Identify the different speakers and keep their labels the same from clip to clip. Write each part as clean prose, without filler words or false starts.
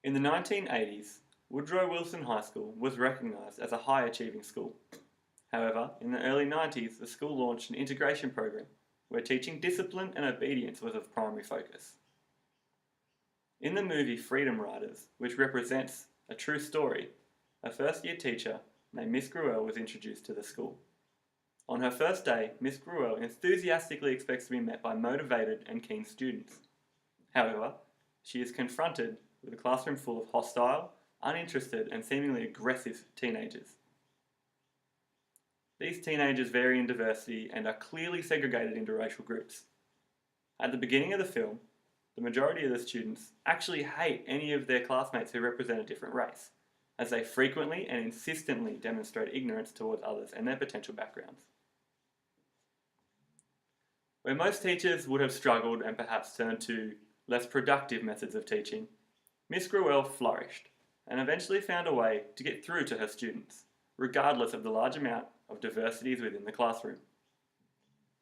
Speaker 1: In the 1980s, Woodrow Wilson High School was recognised as a high-achieving school. However, in the early 90s, the school launched an integration program where teaching discipline and obedience was of primary focus. In the movie Freedom Riders, which represents a true story, a first-year teacher named Miss Gruelle was introduced to the school. On her first day, Miss Gruelle enthusiastically expects to be met by motivated and keen students. However, she is confronted with a classroom full of hostile, uninterested, and seemingly aggressive teenagers. These teenagers vary in diversity and are clearly segregated into racial groups. At the beginning of the film, the majority of the students actually hate any of their classmates who represent a different race, as they frequently and insistently demonstrate ignorance towards others and their potential backgrounds. Where most teachers would have struggled and perhaps turned to less productive methods of teaching, Miss Gruelle flourished and eventually found a way to get through to her students, regardless of the large amount of diversities within the classroom.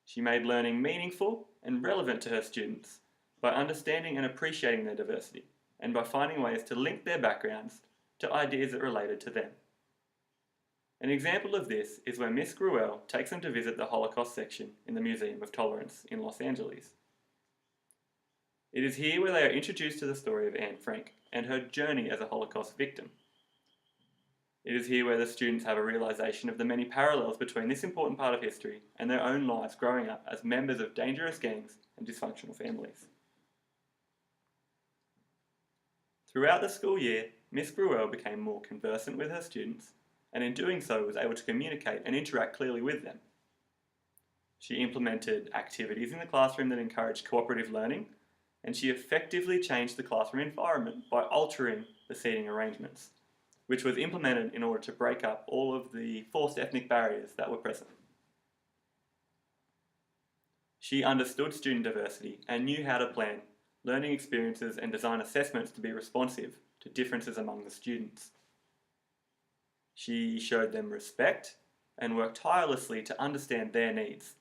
Speaker 1: She made learning meaningful and relevant to her students by understanding and appreciating their diversity, and by finding ways to link their backgrounds to ideas that related to them. An example of this is when Miss Gruelle takes them to visit the Holocaust section in the Museum of Tolerance in Los Angeles. It is here where they are introduced to the story of Anne Frank and her journey as a Holocaust victim. It is here where the students have a realization of the many parallels between this important part of history and their own lives growing up as members of dangerous gangs and dysfunctional families. Throughout the school year, Miss Gruelle became more conversant with her students, and in doing so was able to communicate and interact clearly with them. She implemented activities in the classroom that encouraged cooperative learning, and she effectively changed the classroom environment by altering the seating arrangements, which was implemented in order to break up all of the forced ethnic barriers that were present. She understood student diversity and knew how to plan learning experiences and design assessments to be responsive to differences among the students. She showed them respect and worked tirelessly to understand their needs.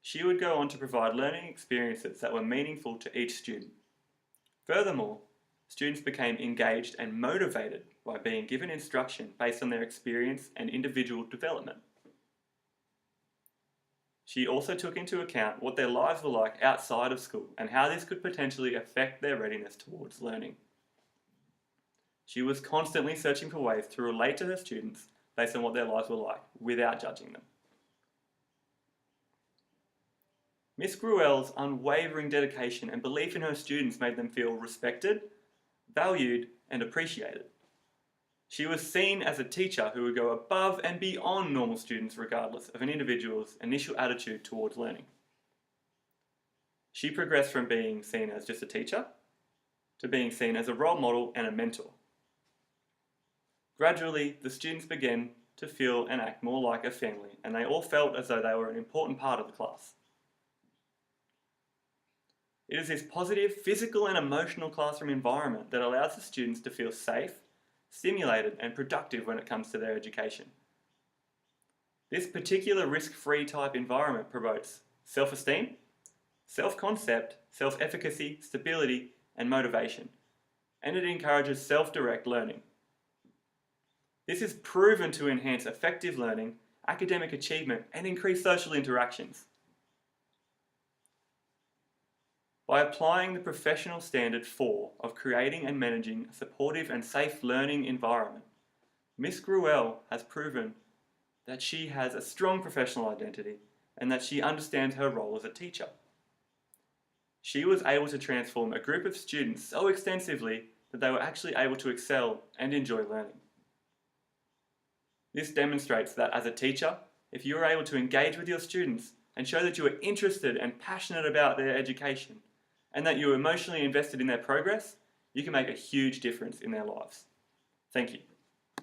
Speaker 1: She would go on to provide learning experiences that were meaningful to each student. Furthermore, students became engaged and motivated by being given instruction based on their experience and individual development. She also took into account what their lives were like outside of school and how this could potentially affect their readiness towards learning. She was constantly searching for ways to relate to her students based on what their lives were like, without judging them. Miss Gruelle's unwavering dedication and belief in her students made them feel respected, valued, and appreciated. She was seen as a teacher who would go above and beyond normal students regardless of an individual's initial attitude towards learning. She progressed from being seen as just a teacher to being seen as a role model and a mentor. Gradually, the students began to feel and act more like a family, and they all felt as though they were an important part of the class. It is this positive physical and emotional classroom environment that allows the students to feel safe, stimulated, and productive when it comes to their education. This particular risk-free type environment promotes self-esteem, self-concept, self-efficacy, stability, and motivation, and it encourages self-direct learning. This is proven to enhance effective learning, academic achievement, and increase social interactions. By applying the professional standard 4 of creating and managing a supportive and safe learning environment, Miss Gruelle has proven that she has a strong professional identity and that she understands her role as a teacher. She was able to transform a group of students so extensively that they were actually able to excel and enjoy learning. This demonstrates that as a teacher, if you are able to engage with your students and show that you are interested and passionate about their education, and that you're emotionally invested in their progress, you can make a huge difference in their lives. Thank you.